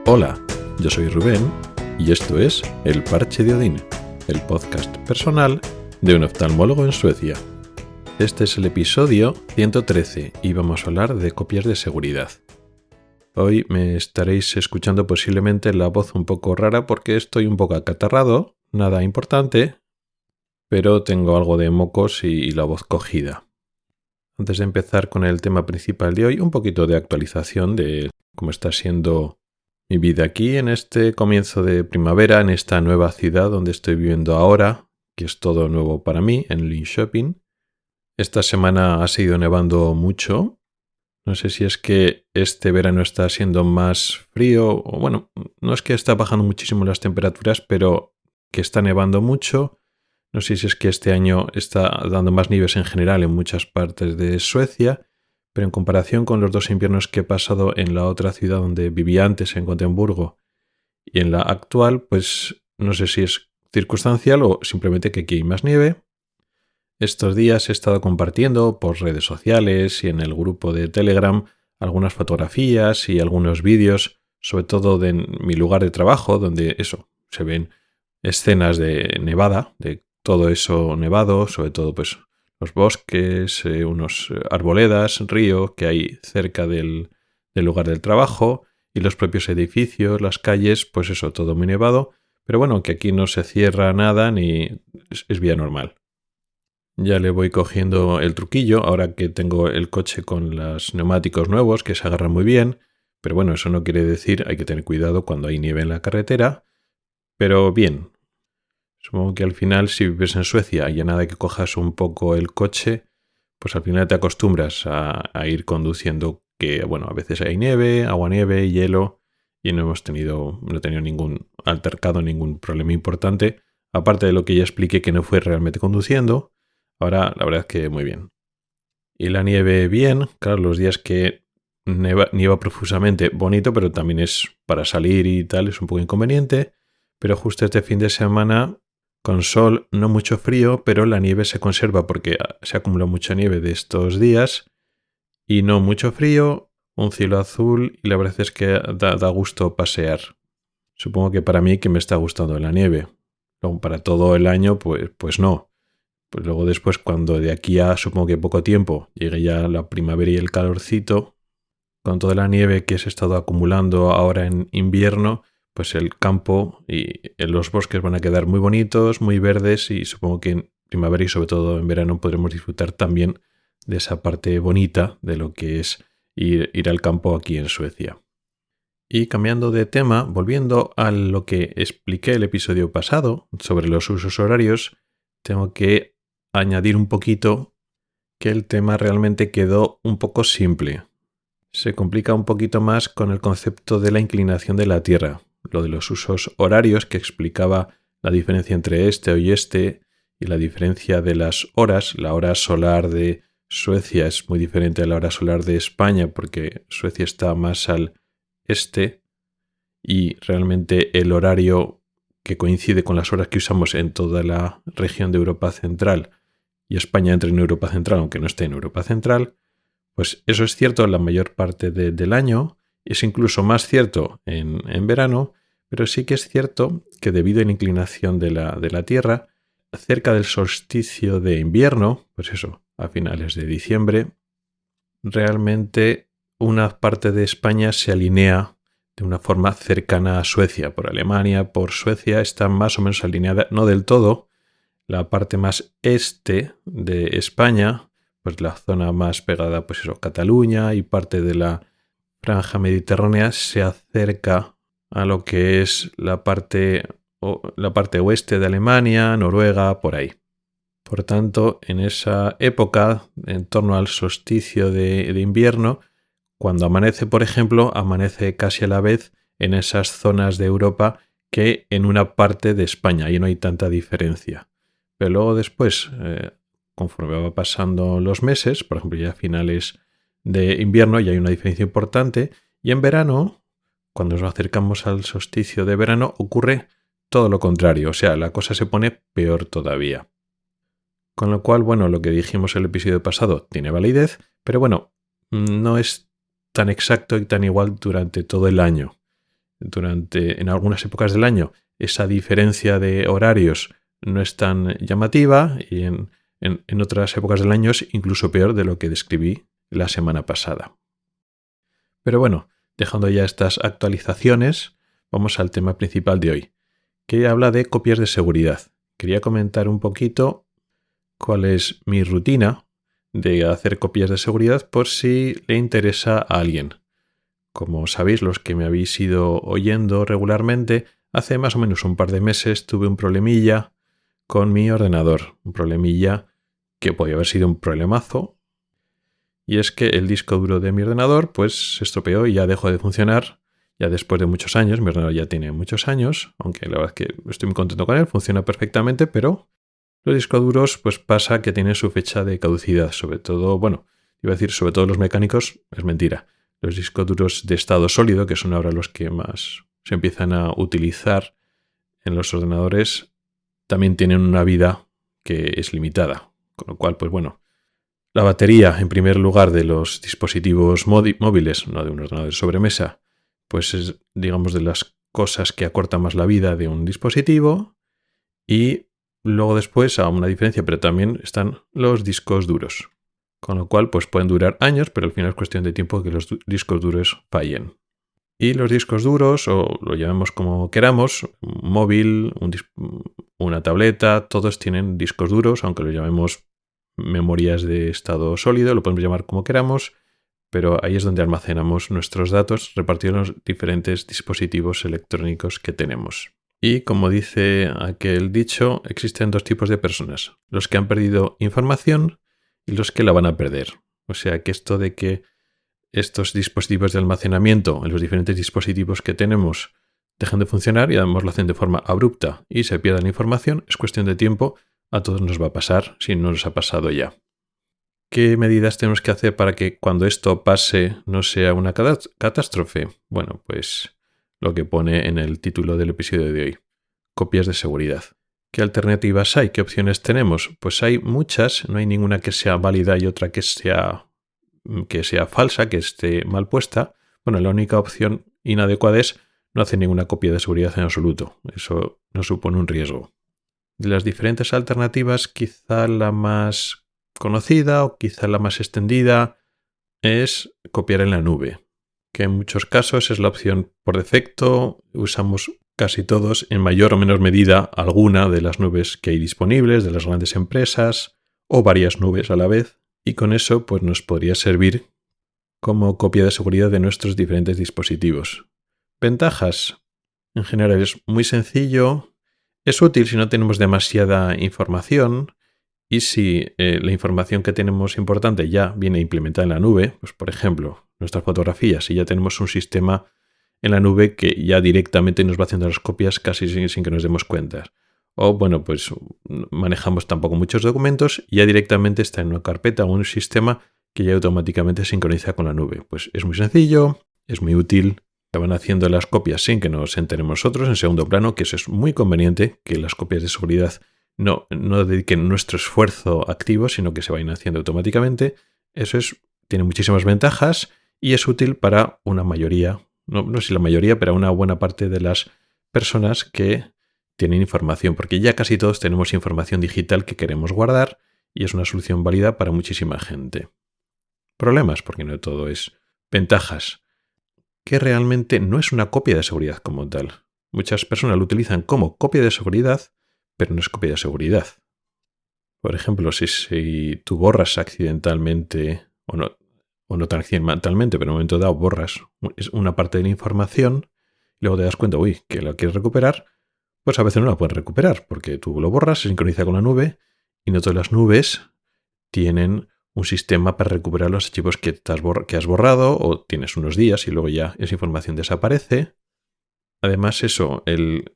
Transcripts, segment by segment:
Hola, yo soy Rubén y esto es El Parche de Odín, el podcast personal de un oftalmólogo en Suecia. Este es el episodio 113 y vamos a hablar de copias de seguridad. Hoy me estaréis escuchando posiblemente la voz un poco rara porque estoy un poco acatarrado, nada importante, pero tengo algo de mocos y la voz cogida. Antes de empezar con el tema principal de hoy, un poquito de actualización de cómo está siendo mi vida aquí en este comienzo de primavera, en esta nueva ciudad donde estoy viviendo ahora, que es todo nuevo para mí, en Linköping. Esta semana ha seguido nevando mucho. No sé si es que este verano está siendo más frío, o bueno, no es que está bajando muchísimo las temperaturas, pero que está nevando mucho. No sé si es que este año está dando más nieves en general en muchas partes de Suecia, pero en comparación con los dos inviernos que he pasado en la otra ciudad donde vivía antes, en Gotemburgo, y en la actual, pues no sé si es circunstancial o simplemente que aquí hay más nieve. Estos días he estado compartiendo por redes sociales y en el grupo de Telegram algunas fotografías y algunos vídeos, sobre todo de mi lugar de trabajo, donde se ven escenas de nevada, de todo eso nevado, sobre todo pues los bosques, unos arboledas, río que hay cerca del lugar del trabajo y los propios edificios, las calles, pues todo muy nevado, pero bueno, que aquí no se cierra nada ni es vía normal. Ya le voy cogiendo el truquillo ahora que tengo el coche con los neumáticos nuevos que se agarran muy bien, pero bueno, eso no quiere decir hay que tener cuidado cuando hay nieve en la carretera, pero bien. Supongo que al final, si vives en Suecia y a nada que cojas un poco el coche, pues al final te acostumbras a ir conduciendo, que bueno, a veces hay nieve, aguanieve, hielo, y no he tenido ningún altercado, ningún problema importante, aparte de lo que ya expliqué que no fue realmente conduciendo. Ahora la verdad es que muy bien. Y la nieve bien, claro, los días que nieva profusamente, bonito, pero también es para salir y tal, es un poco inconveniente, pero justo este fin de semana con sol, no mucho frío, pero la nieve se conserva porque se acumula mucha nieve de estos días y no mucho frío, un cielo azul y la verdad es que da gusto pasear. Supongo que para mí que me está gustando la nieve. Luego, para todo el año, pues no. Pues luego después, cuando de aquí a supongo que poco tiempo llegue ya la primavera y el calorcito, con toda la nieve que se ha estado acumulando ahora en invierno, pues el campo y los bosques van a quedar muy bonitos, muy verdes y supongo que en primavera y sobre todo en verano podremos disfrutar también de esa parte bonita de lo que es ir al campo aquí en Suecia. Y cambiando de tema, volviendo a lo que expliqué el episodio pasado sobre los usos horarios, tengo que añadir un poquito que el tema realmente quedó un poco simple. Se complica un poquito más con el concepto de la inclinación de la Tierra, lo de los usos horarios que explicaba la diferencia entre este, oeste y la diferencia de las horas. La hora solar de Suecia es muy diferente a la hora solar de España porque Suecia está más al este y realmente el horario que coincide con las horas que usamos en toda la región de Europa Central y España entra en Europa Central aunque no esté en Europa Central. Pues eso es cierto la mayor parte del año, es incluso más cierto en verano, pero sí que es cierto que debido a la inclinación de la Tierra, cerca del solsticio de invierno, a finales de diciembre, realmente una parte de España se alinea de una forma cercana a Suecia. Por Alemania, por Suecia, está más o menos alineada, no del todo, la parte más este de España, pues la zona más pegada, Cataluña y parte de la franja mediterránea se acerca a lo que es la parte oeste de Alemania, Noruega, por ahí. Por tanto, en esa época, en torno al solsticio de invierno, cuando amanece, por ejemplo, amanece casi a la vez en esas zonas de Europa que en una parte de España, y no hay tanta diferencia. Pero luego después, conforme va pasando los meses, por ejemplo ya a finales de invierno ya hay una diferencia importante y en verano, cuando nos acercamos al solsticio de verano, ocurre todo lo contrario, o sea, la cosa se pone peor todavía. Con lo cual, bueno, lo que dijimos el episodio pasado tiene validez, pero bueno, no es tan exacto y tan igual durante todo el año. en algunas épocas del año esa diferencia de horarios no es tan llamativa y en otras épocas del año es incluso peor de lo que describí la semana pasada. Pero bueno, dejando ya estas actualizaciones, vamos al tema principal de hoy, que habla de copias de seguridad. Quería comentar un poquito cuál es mi rutina de hacer copias de seguridad por si le interesa a alguien. Como sabéis, los que me habéis ido oyendo regularmente, hace más o menos un par de meses tuve un problemilla con mi ordenador. Un problemilla que podía haber sido un problemazo. Y es que el disco duro de mi ordenador pues se estropeó y ya dejó de funcionar. Ya después de muchos años, mi ordenador ya tiene muchos años, aunque la verdad es que estoy muy contento con él, funciona perfectamente, pero los discos duros pues pasa que tienen su fecha de caducidad. Sobre todo, sobre todo los mecánicos, es mentira. Los discos duros de estado sólido, que son ahora los que más se empiezan a utilizar en los ordenadores, también tienen una vida que es limitada. Con lo cual, la batería, en primer lugar, de los dispositivos móviles, no de un ordenador de sobremesa, pues es, digamos, de las cosas que acortan más la vida de un dispositivo. Y luego después, a una diferencia, pero también están los discos duros. Con lo cual, pues pueden durar años, pero al final es cuestión de tiempo que los discos duros fallen. Y los discos duros, o lo llamemos como queramos, un móvil, una tableta, todos tienen discos duros, aunque lo llamemos memorias de estado sólido, lo podemos llamar como queramos, pero ahí es donde almacenamos nuestros datos repartidos en los diferentes dispositivos electrónicos que tenemos. Y como dice aquel dicho, existen dos tipos de personas, los que han perdido información y los que la van a perder. O sea que esto de que estos dispositivos de almacenamiento en los diferentes dispositivos que tenemos dejan de funcionar y además lo hacen de forma abrupta y se pierda la información, es cuestión de tiempo, a todos nos va a pasar si no nos ha pasado ya. ¿Qué medidas tenemos que hacer para que cuando esto pase no sea una catástrofe? Bueno, pues lo que pone en el título del episodio de hoy, copias de seguridad. ¿Qué alternativas hay? ¿Qué opciones tenemos? Pues hay muchas, no hay ninguna que sea válida y otra que sea falsa, que esté mal puesta. Bueno, la única opción inadecuada es no hacer ninguna copia de seguridad en absoluto. Eso no supone un riesgo. De las diferentes alternativas, quizá la más conocida o quizá la más extendida es copiar en la nube, que en muchos casos es la opción por defecto. Usamos casi todos en mayor o menor medida alguna de las nubes que hay disponibles de las grandes empresas o varias nubes a la vez, y con eso pues nos podría servir como copia de seguridad de nuestros diferentes dispositivos. Ventajas. En general es muy sencillo, es útil si no tenemos demasiada información y si la información que tenemos importante ya viene implementada en la nube, pues por ejemplo, nuestras fotografías, si ya tenemos un sistema en la nube que ya directamente nos va haciendo las copias casi sin que nos demos cuenta. O pues manejamos tampoco muchos documentos y ya directamente está en una carpeta o un sistema que ya automáticamente sincroniza con la nube. Pues es muy sencillo, es muy útil. Se van haciendo las copias sin que nos enteremos nosotros en segundo plano, que eso es muy conveniente, que las copias de seguridad no dediquen nuestro esfuerzo activo, sino que se vayan haciendo automáticamente. Tiene muchísimas ventajas y es útil para una mayoría, no sé si la mayoría, pero una buena parte de las personas que tienen información, porque ya casi todos tenemos información digital que queremos guardar y es una solución válida para muchísima gente. Problemas, porque no todo es ventajas, que realmente no es una copia de seguridad como tal. Muchas personas lo utilizan como copia de seguridad, pero no es copia de seguridad. Por ejemplo, si tú borras accidentalmente, o no tan accidentalmente, pero en un momento dado borras una parte de la información, y luego te das cuenta, que la quieres recuperar, pues a veces no la puedes recuperar, porque tú lo borras, se sincroniza con la nube, y no todas las nubes tienen un sistema para recuperar los archivos que has borrado, o tienes unos días y luego ya esa información desaparece. Además, el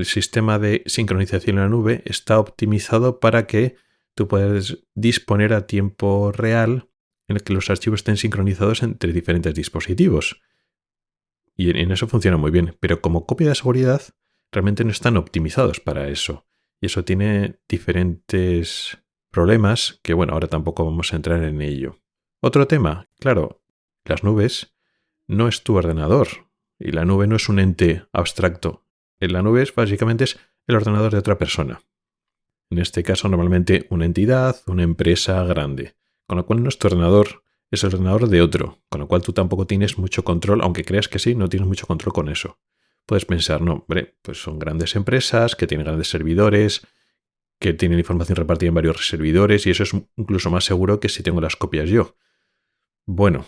sistema de sincronización en la nube está optimizado para que tú puedas disponer a tiempo real en el que los archivos estén sincronizados entre diferentes dispositivos. Y en eso funciona muy bien, pero como copia de seguridad realmente no están optimizados para eso. Y eso tiene diferentes problemas que, ahora tampoco vamos a entrar en ello. Otro tema, claro, las nubes no es tu ordenador. y la nube no es un ente abstracto. La nube básicamente es el ordenador de otra persona. En este caso, normalmente una entidad, una empresa grande. Con lo cual nuestro ordenador es el ordenador de otro, con lo cual tú tampoco tienes mucho control, aunque creas que sí, no tienes mucho control con eso. Puedes pensar, no, hombre, pues son grandes empresas que tienen grandes servidores, que tienen información repartida en varios servidores y eso es incluso más seguro que si tengo las copias yo. Bueno,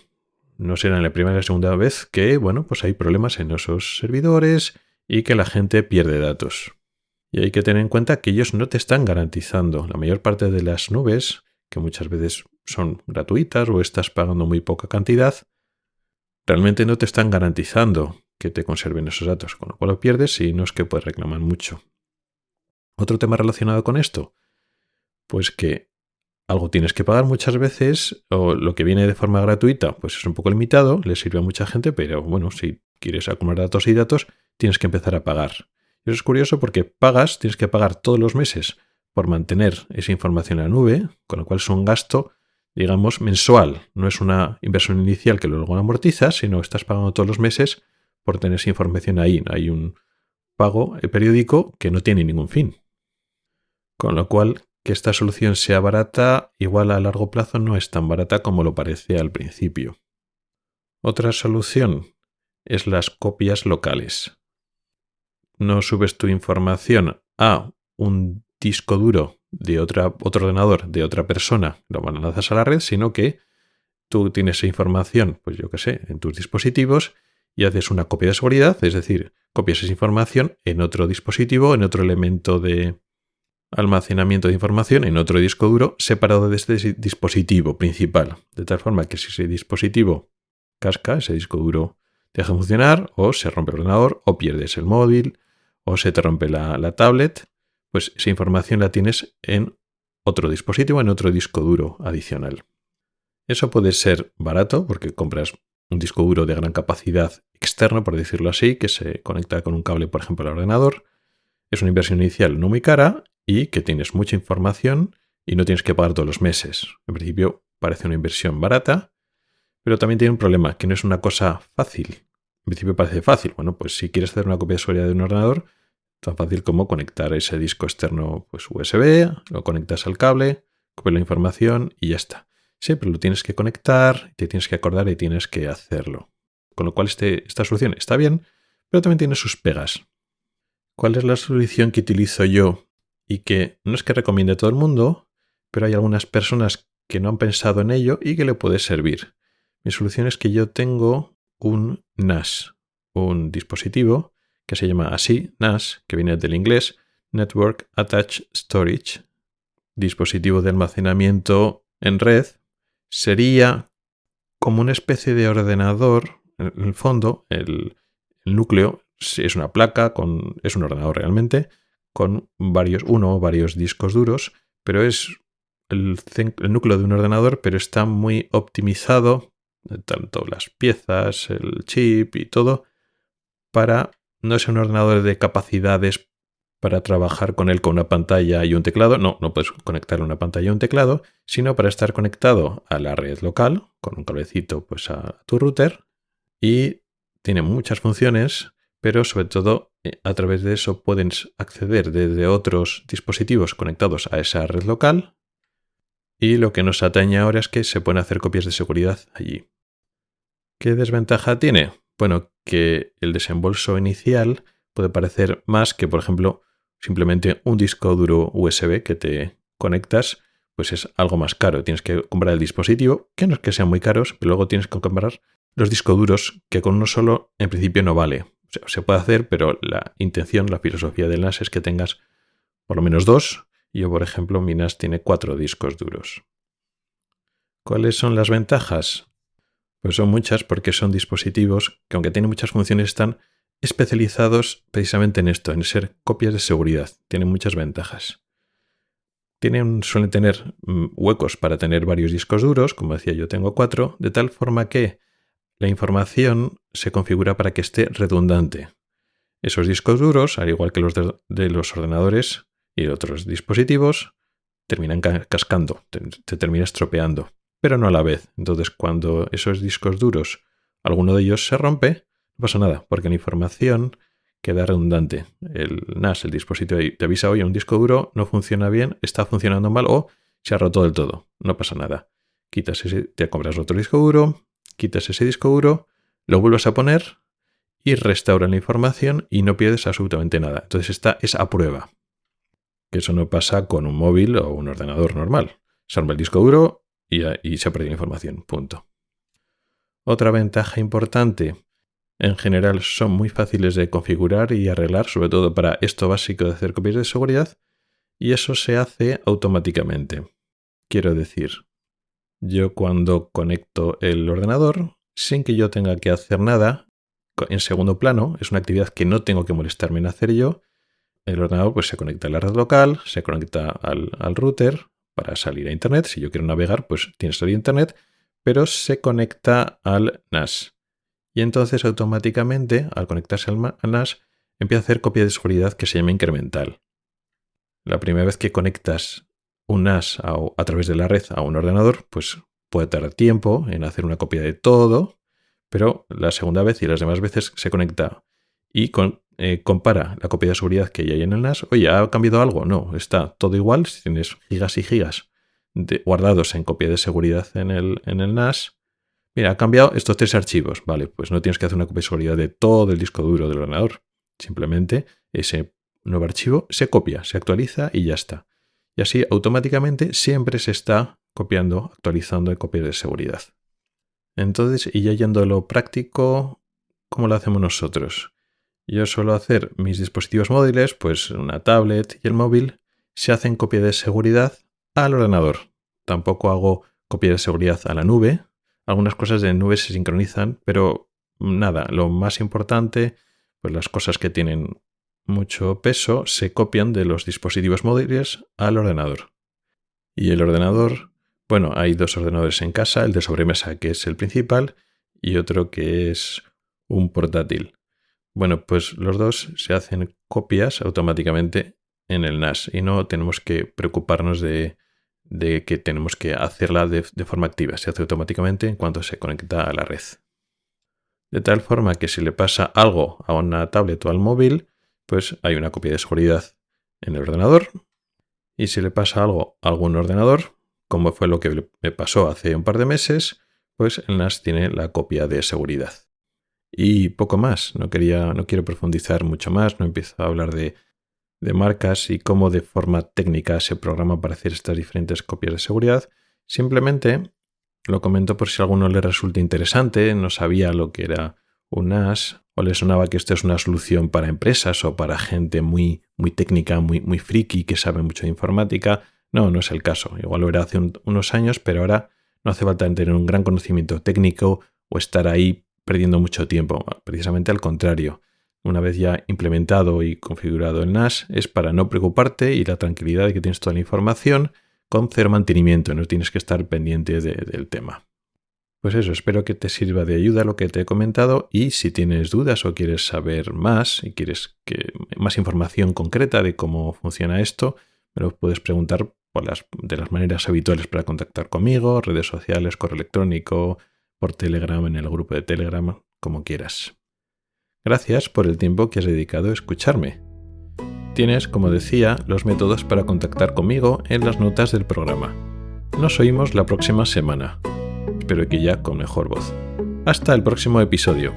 no será en la primera y la segunda vez que, bueno, pues hay problemas en esos servidores y que la gente pierde datos. Y hay que tener en cuenta que ellos no te están garantizando. La mayor parte de las nubes, que muchas veces son gratuitas o estás pagando muy poca cantidad, realmente no te están garantizando que te conserven esos datos, con lo cual lo pierdes y no es que puedes reclamar mucho. Otro tema relacionado con esto, pues que algo tienes que pagar muchas veces o lo que viene de forma gratuita pues es un poco limitado, le sirve a mucha gente, pero bueno, si quieres acumular datos y datos, tienes que empezar a pagar. Eso es curioso porque tienes que pagar todos los meses por mantener esa información en la nube, con lo cual es un gasto, digamos, mensual. No es una inversión inicial que luego amortizas, sino estás pagando todos los meses por tener esa información ahí. Hay un pago periódico que no tiene ningún fin. Con lo cual, que esta solución sea barata, igual a largo plazo no es tan barata como lo parece al principio. Otra solución es las copias locales. No subes tu información a un disco duro de otro ordenador de otra persona, lo lanzas a la red, sino que tú tienes esa información, pues yo qué sé, en tus dispositivos y haces una copia de seguridad, es decir, copias esa información en otro dispositivo, en otro elemento de almacenamiento de información, en otro disco duro separado de este dispositivo principal, de tal forma que si ese dispositivo casca, ese disco duro deja de funcionar, o se rompe el ordenador, o pierdes el móvil, o se te rompe la tablet, pues esa información la tienes en otro dispositivo, en otro disco duro adicional. Eso puede ser barato porque compras un disco duro de gran capacidad externo, por decirlo así, que se conecta con un cable, por ejemplo, al ordenador. Es una inversión inicial no muy cara y que tienes mucha información y no tienes que pagar todos los meses. En principio parece una inversión barata, pero también tiene un problema, que no es una cosa fácil. En principio parece fácil. Bueno, pues si quieres hacer una copia de seguridad de un ordenador, tan fácil como conectar ese disco externo pues USB, lo conectas al cable, copias la información y ya está. Sí, pero lo tienes que conectar, te tienes que acordar y tienes que hacerlo. Con lo cual esta solución está bien, pero también tiene sus pegas. ¿Cuál es la solución que utilizo yo? Y que no es que recomiende a todo el mundo, pero hay algunas personas que no han pensado en ello y que le puede servir. Mi solución es que yo tengo un NAS, un dispositivo que se llama así, NAS, que viene del inglés, Network Attached Storage, dispositivo de almacenamiento en red. Sería como una especie de ordenador, en el fondo, el núcleo es una placa, es un ordenador realmente, con uno o varios discos duros, pero es el núcleo de un ordenador, pero está muy optimizado, tanto las piezas, el chip y todo, para no ser un ordenador de capacidades para trabajar con él con una pantalla y un teclado. No puedes conectarle una pantalla y un teclado, sino para estar conectado a la red local, con un cablecito pues a tu router, y tiene muchas funciones, pero sobre todo a través de eso pueden acceder desde otros dispositivos conectados a esa red local, y lo que nos atañe ahora es que se pueden hacer copias de seguridad allí. ¿Qué desventaja tiene? Bueno, que el desembolso inicial puede parecer más que, por ejemplo, simplemente un disco duro USB que te conectas, pues es algo más caro. Tienes que comprar el dispositivo, que no es que sean muy caros, pero luego tienes que comprar los discos duros, que con uno solo en principio no vale. O sea, se puede hacer, pero la intención, la filosofía del NAS es que tengas por lo menos 2. Yo, por ejemplo, mi NAS tiene 4 discos duros. ¿Cuáles son las ventajas? Pues son muchas porque son dispositivos que, aunque tienen muchas funciones, están especializados precisamente en esto, en ser copias de seguridad. Tienen muchas ventajas. Suelen tener huecos para tener varios discos duros, como decía yo tengo 4, de tal forma que la información se configura para que esté redundante. Esos discos duros, al igual que los de los ordenadores y otros dispositivos, terminan cascando, te termina estropeando, pero no a la vez. Entonces, cuando esos discos duros, alguno de ellos se rompe, No pasa nada, porque la información queda redundante. El NAS, el dispositivo, te avisa, oye, un disco duro no funciona bien, está funcionando mal o se ha roto del todo. No pasa nada. Te compras otro disco duro, quitas ese disco duro, lo vuelves a poner y restauran la información y no pierdes absolutamente nada. Entonces esta es a prueba. Que eso no pasa con un móvil o un ordenador normal. Se arma el disco duro y se ha perdido la información. Punto. Otra ventaja importante, en general son muy fáciles de configurar y arreglar, sobre todo para esto básico de hacer copias de seguridad, y eso se hace automáticamente. Quiero decir, yo cuando conecto el ordenador, sin que yo tenga que hacer nada, en segundo plano, es una actividad que no tengo que molestarme en hacer yo, el ordenador pues se conecta a la red local, se conecta al router para salir a internet. Si yo quiero navegar, pues tiene que salir a internet, pero se conecta al NAS. Y entonces automáticamente, al conectarse al NAS, empieza a hacer copia de seguridad que se llama incremental. La primera vez que conectas un NAS a través de la red a un ordenador, pues puede tardar tiempo en hacer una copia de todo, pero la segunda vez y las demás veces se conecta y compara la copia de seguridad que hay en el NAS. Oye, ¿ha cambiado algo? No, está todo igual. Si tienes gigas y gigas guardados en copia de seguridad en el NAS, mira, ha cambiado estos 3 archivos. Vale, pues no tienes que hacer una copia de seguridad de todo el disco duro del ordenador. Simplemente ese nuevo archivo se copia, se actualiza y ya está. Y así automáticamente siempre se está copiando, actualizando en copias de seguridad. Entonces, y ya yendo a lo práctico, ¿cómo lo hacemos nosotros? Yo suelo hacer mis dispositivos móviles, pues una tablet y el móvil, se hacen copia de seguridad al ordenador. Tampoco hago copia de seguridad a la nube. Algunas cosas de nube se sincronizan, pero nada, lo más importante, pues las cosas que tienen mucho peso se copian de los dispositivos móviles al ordenador. Y el ordenador, bueno, hay 2 ordenadores en casa, el de sobremesa que es el principal y otro que es un portátil. Bueno, pues los dos se hacen copias automáticamente en el NAS y no tenemos que preocuparnos de que tenemos que hacerla de forma activa. Se hace automáticamente en cuanto se conecta a la red. De tal forma que si le pasa algo a una tablet o al móvil, pues hay una copia de seguridad en el ordenador. Y si le pasa algo a algún ordenador, como fue lo que me pasó hace un par de meses, pues el NAS tiene la copia de seguridad. Y poco más, no quiero profundizar mucho más, no empiezo a hablar de marcas y cómo de forma técnica se programa para hacer estas diferentes copias de seguridad. Simplemente lo comento por si a alguno le resulta interesante, no sabía lo que era un NAS o le sonaba que esto es una solución para empresas o para gente muy, muy técnica, muy friki que sabe mucho de informática. No es el caso. Igual lo era hace unos años, pero ahora no hace falta tener un gran conocimiento técnico o estar ahí perdiendo mucho tiempo. Precisamente al contrario. Una vez ya implementado y configurado el NAS, es para no preocuparte y la tranquilidad de que tienes toda la información con cero mantenimiento, no tienes que estar pendiente del tema. Pues eso, espero que te sirva de ayuda lo que te he comentado y si tienes dudas o quieres saber más y quieres más información concreta de cómo funciona esto, me lo puedes preguntar de las maneras habituales para contactar conmigo, redes sociales, correo electrónico, por Telegram, en el grupo de Telegram, como quieras. Gracias por el tiempo que has dedicado a escucharme. Tienes, como decía, los métodos para contactar conmigo en las notas del programa. Nos oímos la próxima semana. Espero que ya con mejor voz. Hasta el próximo episodio.